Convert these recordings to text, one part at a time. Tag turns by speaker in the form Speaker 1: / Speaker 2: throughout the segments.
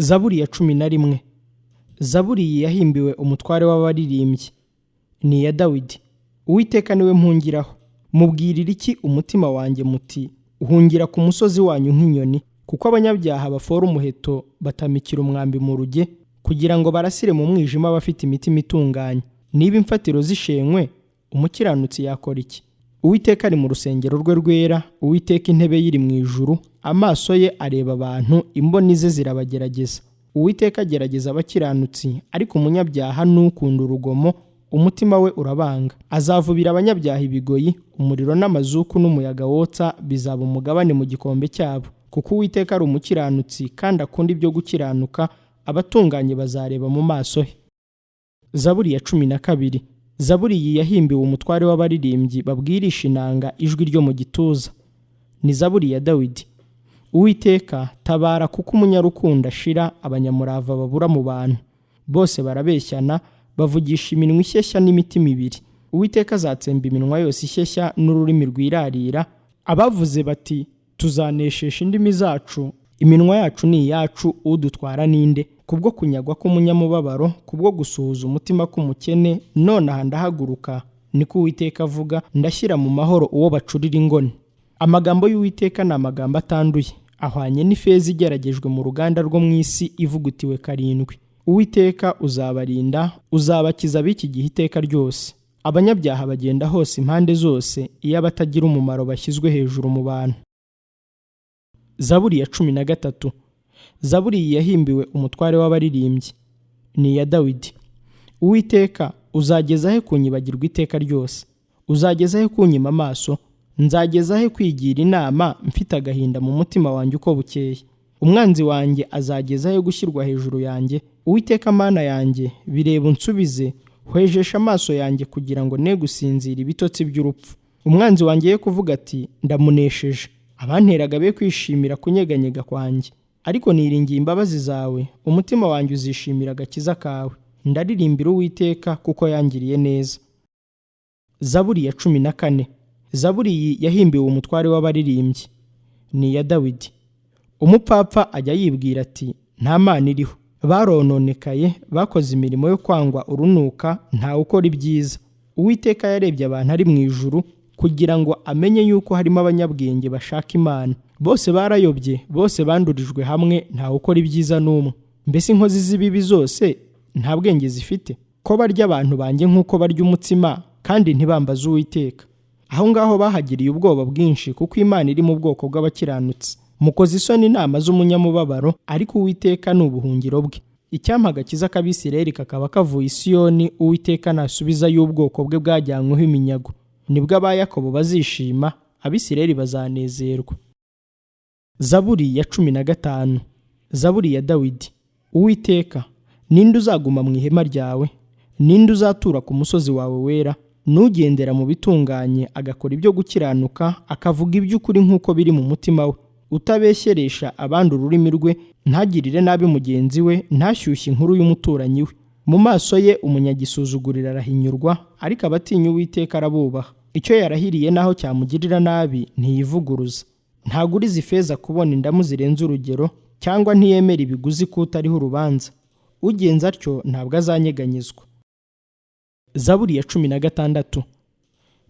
Speaker 1: Zaburi ya 11. Zaburi iyi yahimbiwe umutware w'abaririmbyi. Ni iya Dawidi. Uwiteka niwe mpungiraho. Mubwirira iki umutima wanjye muti uhungira ku musozi wanyu nk'inyoni, kuko abanyabyaha bafora umuheto batamikira umwambi mu ruge, kugira ngo barasire mu mwijima abafite imitima itunganye. Niba imfatiro zishenywe, umukiranutsi yakora iki? Uwiteka ari mu rusengero rwe rwera, Uwiteka intebe ye iri mu ijuru, amaso ye areba abantu, imboni ze zirabagerageza. Uwiteka agerageza abakiranutsi, ariko umunyabyaha n'ukunda urugomo umutima we urabanga. Azavubira abanyabyaha ibigoyi, umuriro n'amazuku n'umuyaga wotsa bizaba umugabane mu gikombe cyabo. Kuko Uwiteka ari umukiranutsi kandi akunda ibyo gukiranuka, abatunganye bazareba mu maso he. Zaburi ya 12. Zaburi iyi yahimbiwe umutware w'abaririmbyi babwirisha inanga ijwi ryo mu gituza. Ni zaburi ya Dawidi. Uwiteka tabara, kuko umunyarukundo ashira, abanyamurava babura mu bantu. Bose barabeshyana, bavugisha iminwa ishyeshya n'imitima ibiri. Uwiteka azatsemba iminwa yose ishyeshya n'ururimi rwirarira. Abavuze bati tuzaneshesha indimi zacu, iminwa yacu ni iyacu, udutwara ninde? Kubwo kunyagwa k'umunyamubabaro, kubwo gusuhuza umutima k'umukene, nonaha ndahaguruka, niko Uwiteka avuga, ndashyira mu mahoro uwo bacurira ingoni. Amagambo y'Uwiteka ni amagambo atanduye, ahwanye n'ifeza igeragejwe mu ruganda rwo mu isi ivugutiwe karindwi. Uwiteka uzabarinda, uzabakiza ab'iki gihe iteka ryose. Abanyabyaha bagenda hose impande zose, iyo abatagira umumaro bashyizwe hejuru mu bantu. Zaburi ya 13. Zaburi iyi yahimbiwe umutware w'abaririmbyi. Ni iya Dawidi. Uwiteka uzageza he kunyibagirwa iteka ryose? Uzageza he kunyima amaso? Nzageza he kwigira inama mfite agahinda mu mutima wanjye uko bukeye? Umwanzi wanjye azageza he gushyirwa hejuru yanjye? Uwiteka Mana yanjye, bireba unsubize, hwejesha amaso yanjye kugira ngo ne gusinzira ibitotsi by'urupfu. Umwanzi wanjye ye kuvuga ati ndamunesheje, abanteraga be kwishimira kunyeganyega kwanjye. Ariko niringiye imbabazi zawe, umutima wanjye uzishimira agakiza kawe. Ndaririmbira Uwiteka kuko yangiriye neza. Zaburi ya 14. Zaburi iyi yahimbiwe umutware w'abaririmbyi. Ni iya Dawidi. Umupfapfa ajya yibwira ati nta Mana iriho. Barononekaye, bakoze imirimo yo kwangwa urunuka, nta ukora ibyiza. Uwiteka yarebye abantu ari mu ijuru, kugira ngo amenye yuko harimo abanyabwenge bashaka Imana. Bose barayobye, bose bandurijwe hamwe, nta ukora ibyiza n'umwe. Mbese inkozi z'ibibi zose nta bwenge zifite? Ko barya abantu banjye nk'uko barya umutsima, kandi ntibambaze Uwiteka. Aho ngaho bahagiriye ubwoba bwinshi, kuko Imana iri mu bwoko bw'abakiranutsi. Mukoze isoni inama z'umunyamubabaro, ariko Uwiteka ni ubuhungiro bwe. Icyampa agakiza k'Abisirayeli kakaba kavuye i Siyoni, Uwiteka nasubiza y'ubwoko bwe bwajyanyweho iminyago. Nibwo aba Yakobo bazishima, Abisirayeli bazanezerwa. Zaburi ya 15. Zaburi ya Dawidi. Uwiteka, ninde uzaguma mu ihema ryawe? Ninde uzatura ku musozi wawe wera? Nugendera mu bitunganye, agakora ibyo gukiranuka, akavuga iby'ukuri nk'uko biri mu mutima we. Utabeshyeresha abandi ururimi rwe, ntagirire nabi mugenzi we, ntashyushye inkuru y'umuturanyi we. Mu maso ye umunyagisuzugurira arahinyurwa, ariko abatinya Uwiteka arabubaha. Icyo yarahiriye naho cyamugirira nabi ntiyivuguruza. Ntaguriza ifeza kubona indamu zirenze urugero, cyangwa ntiyemera ibiguzi kutariho urubanza. Ugenza atyo ntabwo azanyeganyezwa. Zaburi ya 16.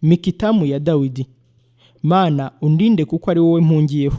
Speaker 1: Mikitamu ya Dawidi. Mana undinde kuko ari wowe mpungiyeho.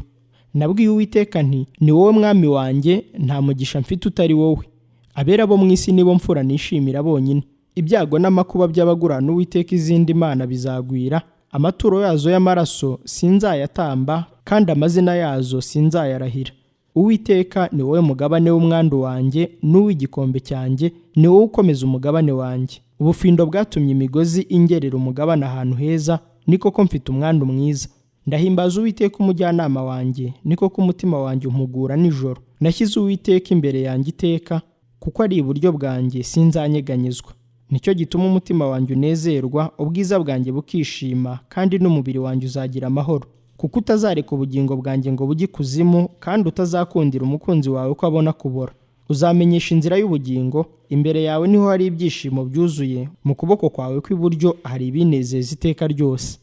Speaker 1: Nabwiye Uwiteka nti ni wowe mwami wanjye, nta mugisha mfite utari wowe. Abera bo mu isi nibo mfura nishimira bonyine. Ibyago n'amakuba by'abagurana Uwiteka izindi mana bizagwira. Amaturo yazo y'amaraso sinzayatamba, kandi amazina yazo sinzayarahira. Uwiteka ni wowe mugabane w'umwandu wanjye n'uw'igikombe cyanjye, ni wowe ukomeza umugabane wanjye. Ubufindo bwatumye imigozi ingerera umugabane ahantu heza, ni koko mfite umwandu mwiza. Ndahimbaza Uwiteka umujyanama wanjye, ni koko umutima wanjye umpugura nijoro. Nashyize Uwiteka imbere yanjye iteka, kuko ari iburyo bwanjye sinzanyeganyezwa. Nicyo gituma umutima wanjye unezerwa, ubwiza bwanjye bukishima, kandi n'umubiri wanjye uzagira amahoro. Kuko utazareka ubugingo bwanjye ngo bujye ikuzimu, kandi utazakundira umukunzi wawe ko abona kubora. Uzamenyesha inzira y'ubugingo, imbere yawe niho hari ibyishimo byuzuye, mu kuboko kwawe kw'iburyo hari ibinezeza iteka ryose.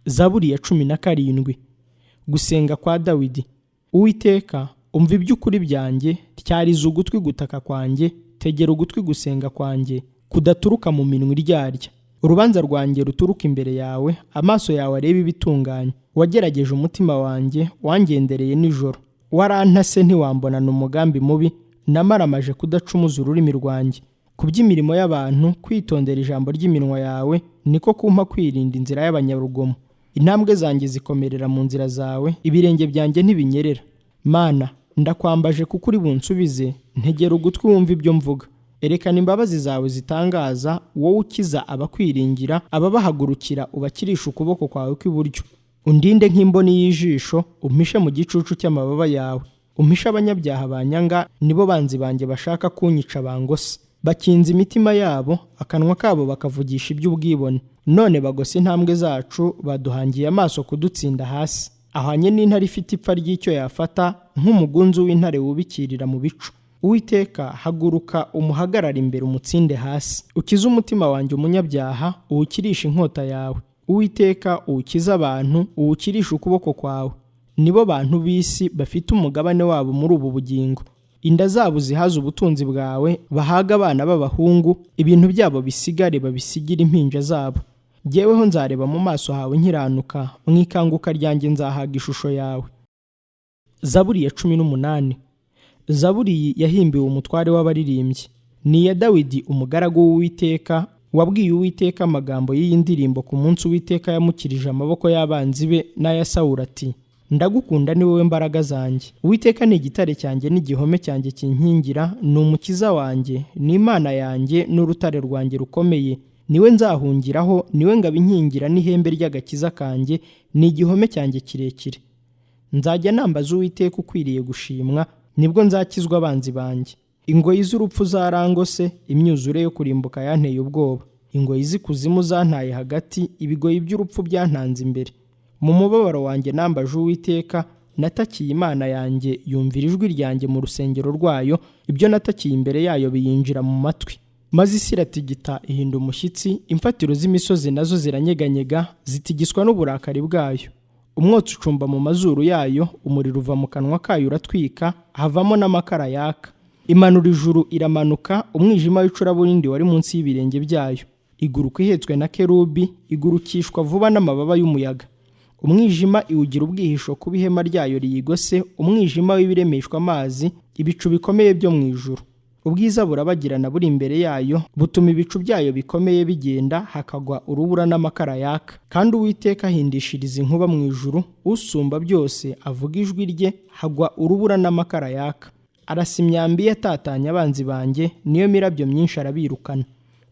Speaker 1: Zaburi ya 17. Gusenga kwa Dawidi. Uwiteka, umva iby'ukuri byanjye, tyariza ugutwi gutaka kwanjye, tegera ugutwi gusenga kwanjye kudaturuka mu minwa iryarya. Urubanza rwanjye ruturuka imbere yawe, amaso yawe arebe ibitunganye. Wagerageje umutima wanjye, wangendereye nijoro. Warantase ntiwambonana umugambi mubi, namaramaje kudacumuza ururimi rwanjye. Ku by'imirimo y'abantu, kwitondera ijambo ry'iminwa yawe niko kumpa kwirinda inzira y'abanyarugomo. Intambwe zanjye zikomerera mu nzira zawe, ibirenge byanjye ntibinyerera. Mana, ndakwambaje kuko uri bunsubize, ntegera ugutwi wumva ibyo mvuga. Erekana imbabazi zawe zitangaza, wowe ukiza abakwiringira, ababahagurukira ubakirisha ukuboko kwawe kw'iburyo. Undinde nk'imboni y'ijisho, umpishe mu gicucu cy'amababa yawe. Umpishe abanyabyaha banyanga, nibo banzi banjye bashaka kunyica bangose. Bakinze imitima yabo, akanwa kabo bakavugisha iby'ubwibone. None bagose intambwe zacu, baduhangiye amaso kudutsinda hasi. Ahanye n'intare ifite ipfa ry'icyo yafata, nk'umugunzu w'intare wubikirira mu bicu. Uwiteka, haguruka umuhagarara imbere umutsinde hasi. Ukize umutima wanjye umunyabyaha, uwukirisha inkota yawe. Uwiteka, uwukize abantu, uwukirisha ukuboko kwawe. Nibo bantu b'isi bafite umugabane wabo muri ubu bugingo. Inda zabo zihaza ubutunzi bwawe, bahaga abana b'abahungu, ibintu byabo bisigare babisigira impinja zabo. Jyeweho nzareba mu maso hawe nkiranuka, mu ikanguka ryanjye nzahaga ishusho yawe. Zaburi ya 18. Zaburi iyi yahimbiwe umutware w'abaririmbyi. Ni iya Dawidi umugaragu w'Uwiteka, wabwiye Uwiteka amagambo y'iyi ndirimbo ku munsi Uwiteka yamukirije amaboko y'abanzi be n'aya Sawuli ati: Ndagukunda ni wowe mbaraga zanjye. Uwiteka ni igitare cyanjye n'igihome cyanjye kinkingira, ni umukiza wanjye, ni Imana yanjye n'urutare rwanjye rukomeye. Niwe nzahungiraho, niwe ngabo inkingira n'ihembe ry'agakiza kanjye, ni igihome cyanjye kirekire. Nzajya nambaza Uwiteka ukwiriye gushimwa, nibwo nzakizwa abanzi banjye. Ingoyi z'urupfu zarangose, imyuzure yo kurimbuka yanteye ubwoba. Ingoyi z'ikuzimu zantaye hagati, ibigoyi by'urupfu byantanze imbere. Mu mubabaro wanjye nambaje Uwiteka, natakiye Imana yanjye, yumvira ijwi ryanjye mu rusengero rwayo, ibyo natakiye imbere yayo biyinjira mu matwi. Maze isi iratigita ihinda umushyitsi, imfatiro z'imisozi nazo ziranyeganyega, zitigiswa n'uburakari bwayo. Umwotsi ucumba mu mazuru yayo, umuriro uva mu kanwa kayo uratwika, havamo n'amakara yaka. Imanura ijuru iramanuka, umwijima w'icuraburindi wari munsi y'ibirenge byayo. Iguruka ihetswe na kerubi, igurukishwa vuba n'amababa y'umuyaga. Umwijima iwugira ubwihisho kuba ihema ryayo riyigose, umwijima w'ibiremeshwa amazi, ibicu bikomeye byo mu ijuru. Ubwiza burabagirana buri imbere yayo, butuma ibicu byayo bikomeye bigenda, hakagwa urubura n'amakara yaka. Kandi Uwiteka ahindishiriza inkuba mu ijuru, usumba byose avuga ijwi rye, hagwa urubura n'amakara yaka. Arasa imyambi yatatanya abanzi banjye, niyo mirabyo myinshi arabirukana.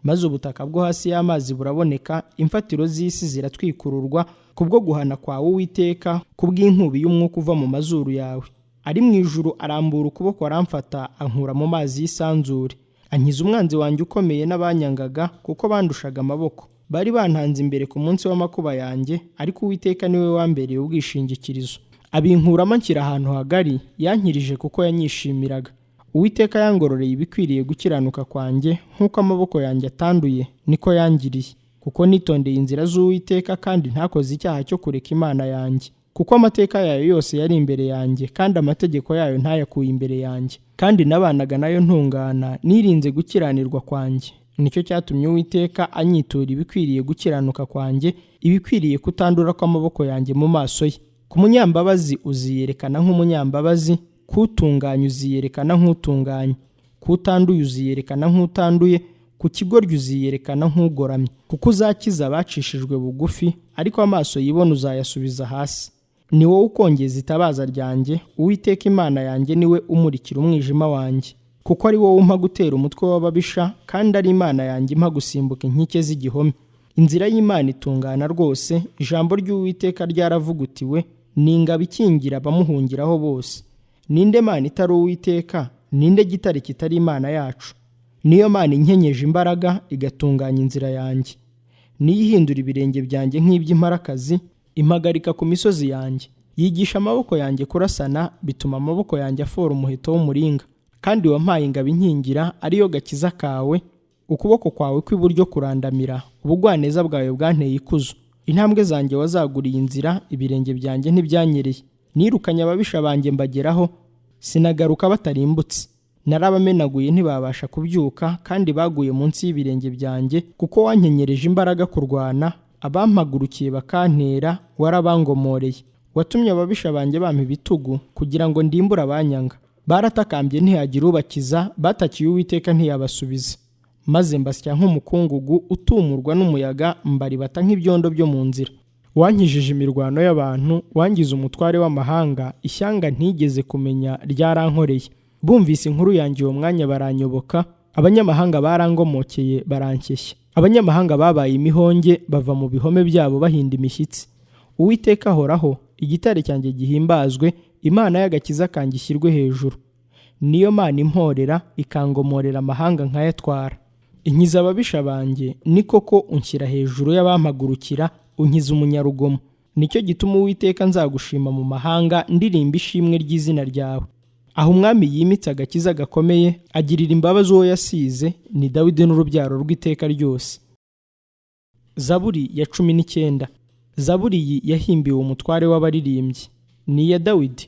Speaker 1: Maze ubutaka bwo hasi y'amazi buraboneka, imfatiro z'isi ziratwikururwa, kubwo guhana kwawe Uwiteka, kubw'inkubi y'umwuka uva mu mazuru yawe. Ari mu ijuru arambura ukuboko aramfata, ankura mu mazi y'isanzure. Ankiza umwanzi wanjye ukomeye n'abanyangaga, kuko bandushaga amaboko. Bari bantanze imbere ku munsi w'amakuba yanjye, ariko Uwiteka niwe wambereye ubwishingikirizo. Abinkuramo anshyira ahantu hagari, yankirije kuko yanyishimiraga. Uwiteka yangororeye ibikwiriye gukiranuka kwanjye, nk'uko amaboko yanjye atanduye, niko yangiriye. Kuko nitondeye inzira z'Uwiteka kandi ntakoze icyaha cyo kureka Imana yanjye. Kuko amateka yayo yose yari imbere yanjye, kandi amategeko yayo ntayakuye imbere yanjye. Kandi nabanaga nayo ntungana, nirinze gukiranirwa kwanjye. Nicyo cyatumye Uwiteka anyitura ibikwiriye gukiranuka kwanjye, ibikwiriye kutandura kw'amaboko yanjye mu maso ye. Ku munyambabazi uziyerekana nk'umunyambabazi, kutunganya uziyerekana nk'utunganye, kutanduye uziyerekana nk'utanduye, ku kigoryi uziyerekana nk'ugoramye. Kuko uzakiza abacishijwe bugufi, ariko amaso yibona uzayasubiza hasi. Ni wowe ukongeza itabaza ryanjye, Uwiteka Imana yanjye niwe umurikira umwijima wanjye. Kuko ari wowe umpa gutera umutwe w'ababisha, kandi ari Imana yanjye impa gusimbuka inkike z'igihome. Inzira y'Imana itungana rwose, ijambo ry'Uwiteka ryaravugutiwe, ni ingabo ikingira abamuhungiraho bose. Ninde Mana itari Uwiteka? Ninde gitare kitari Imana yacu? Niyo Mana inkenyeje imbaraga, igatunganya inzira yanjye. Niyo ihindura ibirenge byanjye nk'iby'imparakazi, impagarika ku misozi yanjye. Yigisha amaboko yanjye kurasana, bituma amaboko yanjye afora umuheto w'umuringa. Kandi wampaye ingabo inkingira, ariyo gakiza kawe, ukuboko kwawe kw'iburyo kurandamira, ubugwaneza bwawe bwanteye ikuzo. Intambwe zanjye wazaguriye inzira, ibirenge byanjye ntibyanyereye. Nirukanye ababisha banjye mbageraho, sinagaruka batarimbutse. Narabamenaguye ntibabasha kubyuka, kandi baguye munsi y'ibirenge byanjye, kuko wankenyereje imbaraga kurwana, abampagurukiye bakantera warabangomoreye. Watumye ababisha banjye bampa ibitugu, kugira ngo ndimbure abanyanga. Baratakambye ntihagira ubakiza, batakiye Uwiteka ntiyabasubiza. Maze mbasya nk'umukungugu utumurwa n'umuyaga, mbaribata nk'ibyondo byo mu nzira. Wankijije imirwano y'abantu, wangize umutware w'amahanga, ishyanga ntigeze kumenya ryarankoreye. Bumvise inkuru yanjye uwo mwanya baranyoboka, abanyamahanga barangomokeye baranshyeshya. Abanyamahanga babaye imihonge, bava mu bihome byabo bahinda imishyitsi. Uwiteka ahoraho, igitare cyanjye gihimbazwe, Imana y'agakiza kanjye ishyirwe hejuru. Niyo Mana imporera, ikangomorera amahanga nkayatwara. Inkiza ababisha banjye, ni koko unshyira hejuru y'abampagurukira, unkiza umunyarugomo. Nicyo gituma Uwiteka nzagushima mu mahanga, ndirimba ishimwe ry'izina ryawe. Aho umwami yimitse agakiza gakomeye, agirira imbabazi uwo yasize, ni Dawidi n'urubyaro rw'iteka ryose. Zaburi ya 19. Zaburi iyi yahimbiwe umutware w'abaririmbyi. Ni iya Dawidi.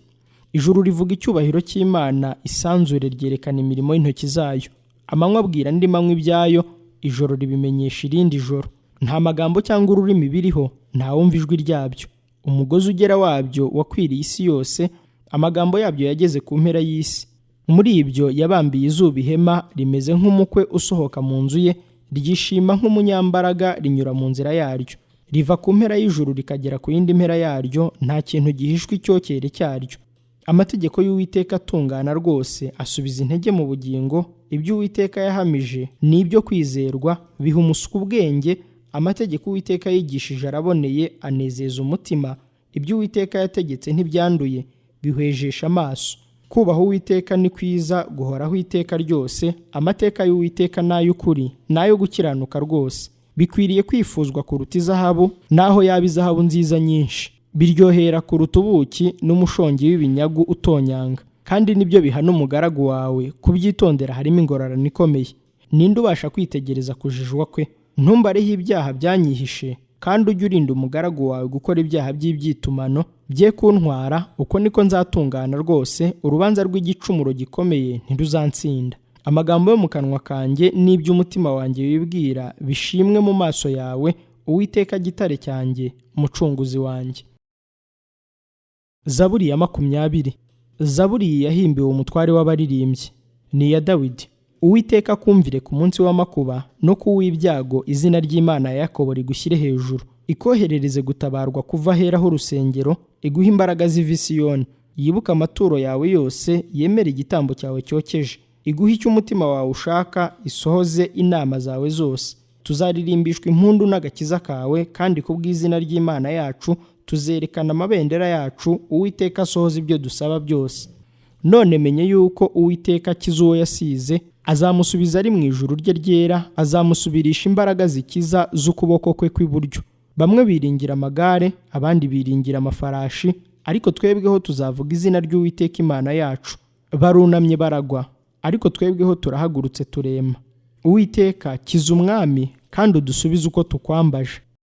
Speaker 1: Ijuru rivuga icyubahiro cy'Imana, isanzure ryerekana imirimo y'intoki zayo. Amanywa abwira andi manywa ibyayo, ijoro ribimenyesha irindi joro. Nta magambo cyangwa ururimi biriho, nta wumva ijwi ryabyo. Umugozi ugera wabyo wakwiriye isi yose, amagambo yabyo yageze ku mpera y'isi. Muri ibyo yabambiye izuba ihema, rimeze nk'umukwe usohoka mu nzu ye, ryishima nk'umunyambaraga, rinyura mu nzira yaryo. Riva ku mpera y'ijuru rikagera ku yindi mpera yaryo, nta kintu gihishwe icyokere cyaryo. Amategeko y'Uwiteka atungana rwose, asubiza intege mu bugingo. Ibyo Uwiteka yahamije ni ibyo kwizerwa, biha umuswa ubwenge. Amategeko Uwiteka yigishije araboneye, anezeza umutima. Ibyo Uwiteka yategetse ntibyanduye, bihwejesha amaso. Kubaha Uwiteka ni kwiza, guhoraho iteka ryose. Amateka y'Uwiteka ni ay'ukuri, n'ayo gukiranuka rwose. Bikwiriye kwifuzwa kuruta izahabu, naho yaba izahabu nziza nyinshi. Biryohera kuruta ubuki n'umushongi w'ibinyagu utonyanga. Kandi nibyo bihana umugaragu wawe, kubyitondera harimo ingororano ikomeye. Ninde ubasha kwitegereza kujijwa kwe? Ntumbareho ibyaha byanyihishe, kandi ujye urinda umugaragu wawe gukora ibyaha by'ibyitumano, bye kuntwara. Uko niko nzatungana rwose, urubanza rw'igicumuro gikomeye ntiruzansinda. Amagambo yo mu kanwa kanjye n'iby'umutima wanjye wibwira bishimwe mu maso yawe, Uwiteka gitare cyanjye, umucunguzi wanjye. Zaburi ya 20. Zaburi iyi yahimbiwe umutware w'abaririmbyi. Ni iya Dawidi. Uwiteka kumvire ku munsi w'amakuba, no ku w'ibyago izina ry'Imana ya Yakobo rigushyire hejuru. Ikoherereze gutabarwa kuva aheraho urusengero, iguha imbaraga z'ivi Siyoni. Yibuka amaturo yawe yose, yemere igitambo cyawe cyokeje. Iguhe icyo umutima wawe ushaka, isohoze inama zawe zose. Tuzaririmbishwa impundu n'agakiza kawe, kandi kubw'izina ry'Imana yacu tuzerekana amabendera yacu. Uwiteka asohoza ibyo dusaba byose. None menye yuko Uwiteka akiza uwo yasize, azamusubiza ari mu ijuru rye ryera, azamusubirisha imbaraga zikiza z'ukuboko kwe kw'iburyo. Bamwe biringira amagare, abandi biringira amafarashi, ariko twebweho tuzavuga izina ry'Uwiteka Imana yacu. Barunamye baragwa, ariko twebweho turahagurutse turema. Uwiteka kiza umwami, kandi udusubize uko tukwambaje.